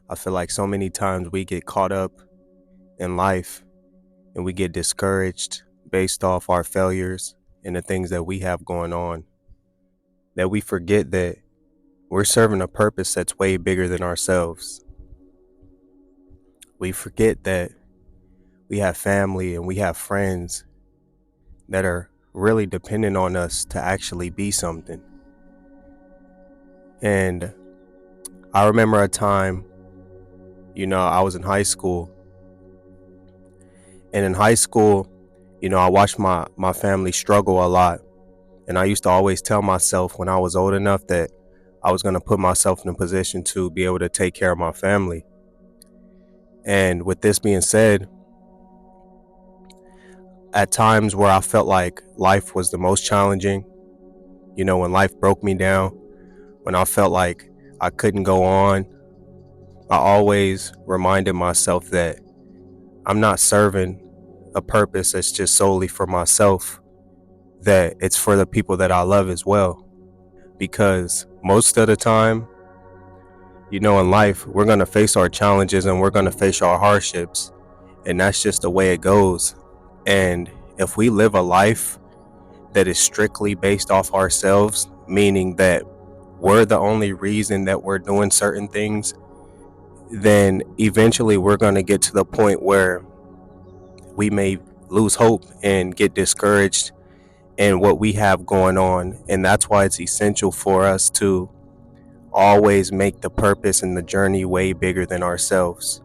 I feel like so many times we get caught up in life and we get discouraged based off our failures and the things that we have going on, that we forget that we're serving a purpose that's way bigger than ourselves. We forget that we have family and we have friends that are really dependent on us to actually be something. And I remember a time, I was in high school. And in high school, I watched my family struggle a lot. And I used to always tell myself when I was old enough that I was going to put myself in a position to be able to take care of my family. And with this being said, at times where I felt like life was the most challenging, when life broke me down, when I felt like I couldn't go on, I always reminded myself that I'm not serving a purpose that's just solely for myself, that it's for the people that I love as well. Because most of the time, in life, we're going to face our challenges and we're going to face our hardships. And that's just the way it goes. And if we live a life that is strictly based off ourselves, meaning that we're the only reason that we're doing certain things, then eventually we're going to get to the point where we may lose hope and get discouraged in what we have going on. And that's why it's essential for us to always make the purpose and the journey way bigger than ourselves.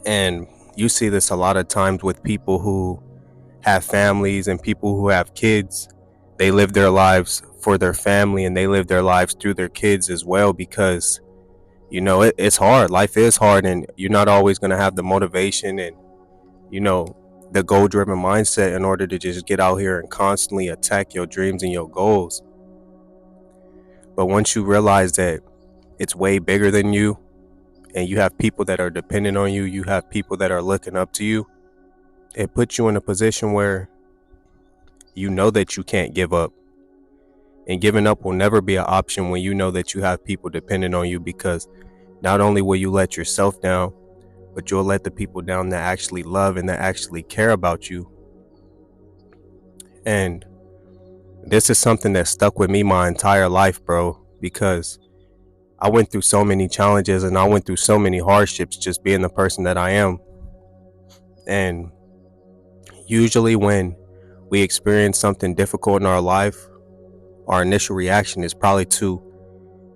And you see this a lot of times with people who have families and people who have kids. They live their lives for their family and they live their lives through their kids as well, because it's hard. Life is hard, and you're not always going to have the motivation and the goal driven mindset in order to just get out here and constantly attack your dreams and your goals. But once you realize that it's way bigger than you, and you have people that are dependent on you, you have people that are looking up to you, it puts you in a position where you know that you can't give up. And giving up will never be an option when you know that you have people dependent on you, because not only will you let yourself down, but you'll let the people down that actually love and that actually care about you. And this is something that stuck with me my entire life, bro, because I went through so many challenges and I went through so many hardships just being the person that I am. And usually when we experience something difficult in our life, our initial reaction is probably to,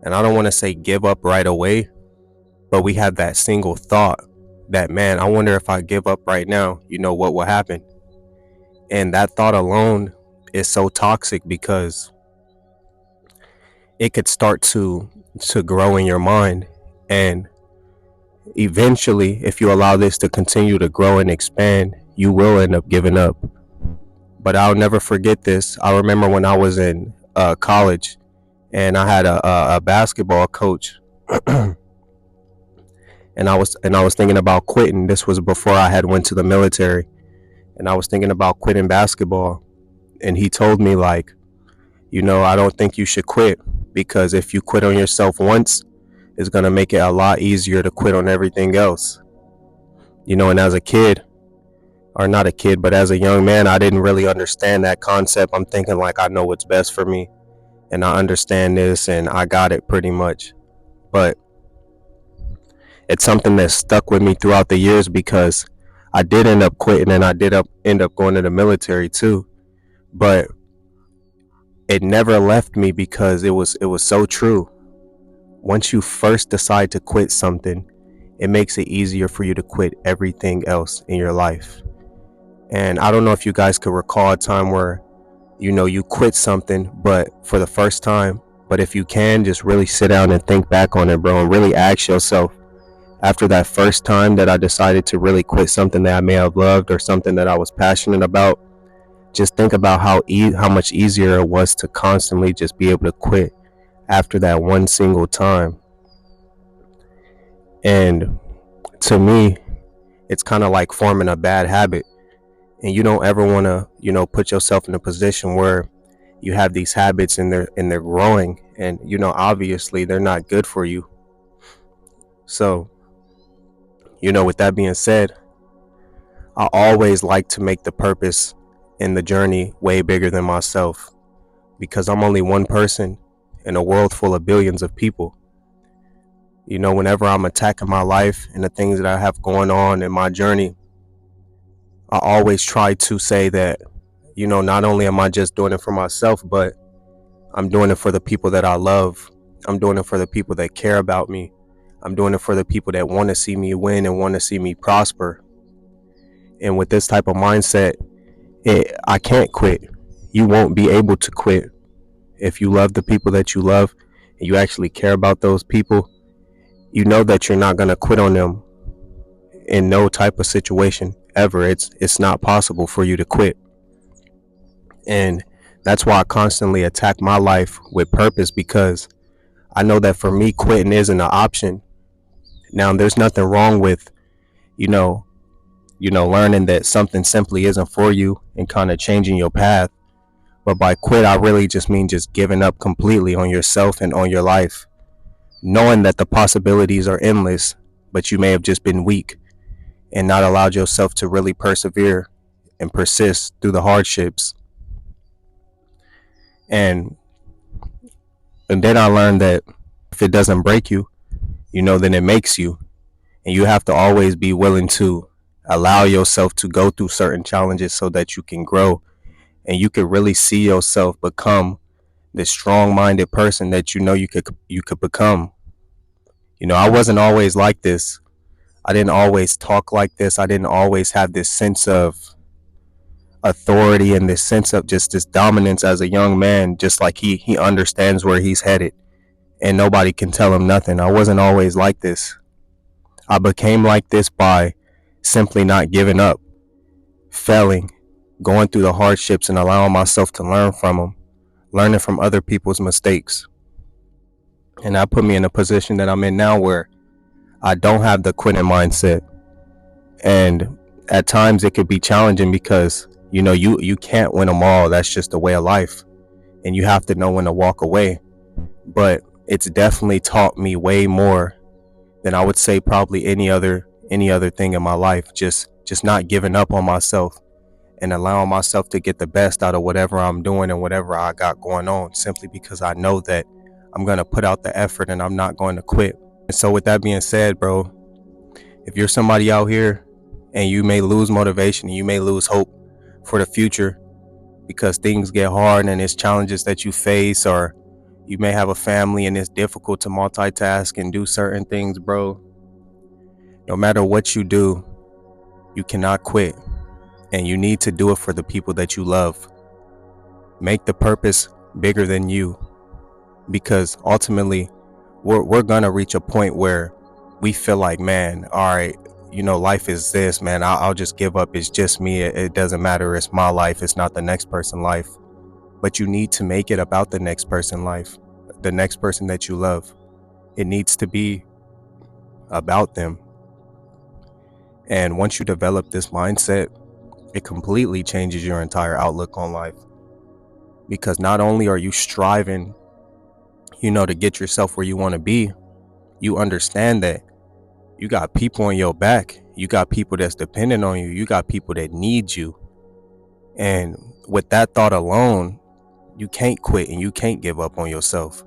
and I don't want to say give up right away, but we have that single thought that, man, I wonder if I give up right now, what will happen? And that thought alone is so toxic, because it could start to grow in your mind. And eventually, if you allow this to continue to grow and expand, you will end up giving up. But I'll never forget this. I remember when I was in college and I had a basketball coach and I was thinking about quitting. This was before I had went to the military, and I was thinking about quitting basketball. And he told me, like, I don't think you should quit, because if you quit on yourself once, it's going to make it a lot easier to quit on everything else. And as a kid, or not a kid, but as a young man, I didn't really understand that concept. I'm thinking like, I know what's best for me and I understand this and I got it pretty much. But it's something that stuck with me throughout the years, because I did end up quitting and I did end up going to the military too. But it never left me, because it was so true. Once you first decide to quit something, it makes it easier for you to quit everything else in your life. And I don't know if you guys could recall a time where, you quit something, but for the first time. But if you can, just really sit down and think back on it, bro, and really ask yourself, after that first time that I decided to really quit something that I may have loved or something that I was passionate about, just think about how much easier it was to constantly just be able to quit after that one single time. And to me, it's kind of like forming a bad habit. And you don't ever want to, put yourself in a position where you have these habits and they're growing, and obviously they're not good for you. So, with that being said, I always like to make the purpose in the journey way bigger than myself, because I'm only one person in a world full of billions of people. Whenever I'm attacking my life and the things that I have going on in my journey, I always try to say that, not only am I just doing it for myself, but I'm doing it for the people that I love. I'm doing it for the people that care about me. I'm doing it for the people that want to see me win and want to see me prosper. And with this type of mindset, I can't quit. You won't be able to quit. If you love the people that you love and you actually care about those people, you know that you're not going to quit on them in no type of situation ever. It's not possible for you to quit. And that's why I constantly attack my life with purpose, because I know that for me, quitting isn't an option. Now, there's nothing wrong with, you know, learning that something simply isn't for you and kind of changing your path. But by quit, I really just mean just giving up completely on yourself and on your life, knowing that the possibilities are endless, but you may have just been weak and not allowed yourself to really persevere and persist through the hardships. And then I learned that if it doesn't break you, then it makes you. And you have to always be willing to allow yourself to go through certain challenges so that you can grow and you could really see yourself become this strong-minded person that you could become. I wasn't always like this. I didn't always talk like this. I didn't always have this sense of authority and this sense of just this dominance as a young man, just like he understands where he's headed and nobody can tell him nothing. I wasn't always like this. I became like this by simply not giving up, failing, going through the hardships and allowing myself to learn from them, learning from other people's mistakes. And that put me in a position that I'm in now where I don't have the quitting mindset. And at times it could be challenging because, you can't win them all. That's just the way of life. And you have to know when to walk away. But it's definitely taught me way more than I would say probably any other thing in my life. Just not giving up on myself and allowing myself to get the best out of whatever I'm doing and whatever I got going on, simply because I know that I'm going to put out the effort and I'm not going to quit. And so with that being said, bro, if you're somebody out here and you may lose motivation and you may lose hope for the future because things get hard and it's challenges that you face, or you may have a family and it's difficult to multitask and do certain things, bro, no matter what you do, you cannot quit. And you need to do it for the people that you love. Make the purpose bigger than you, because ultimately we're gonna reach a point where we feel like, man, all right, life is this, man, I'll just give up. It's just me. It doesn't matter. It's my life. It's not the next person's life. But you need to make it about the next person's life, the next person that you love. It needs to be about them. And once you develop this mindset, it completely changes your entire outlook on life. Because not only are you striving, to get yourself where you want to be, you understand that you got people on your back. You got people that's dependent on you. You got people that need you. And with that thought alone, you can't quit and you can't give up on yourself.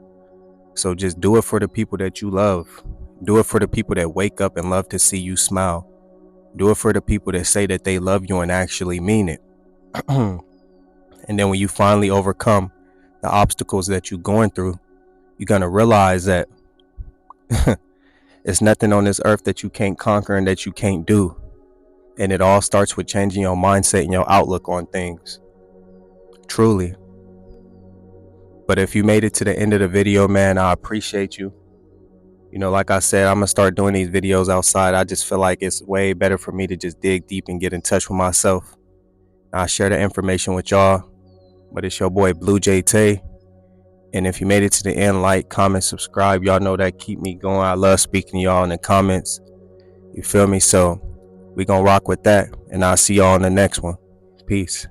So just do it for the people that you love. Do it for the people that wake up and love to see you smile. Do it for the people that say that they love you and actually mean it. And then when you finally overcome the obstacles that you're going through, you're going to realize that it's nothing on this earth that you can't conquer and that you can't do. And it all starts with changing your mindset and your outlook on things. Truly. But if you made it to the end of the video, man, I appreciate you. Like I said, I'm going to start doing these videos outside. I just feel like it's way better for me to just dig deep and get in touch with myself. I'll share the information with y'all. But it's your boy, Blue J Tay. And if you made it to the end, like, comment, subscribe. Y'all know that keep me going. I love speaking to y'all in the comments. You feel me? So we going to rock with that. And I'll see y'all in the next one. Peace.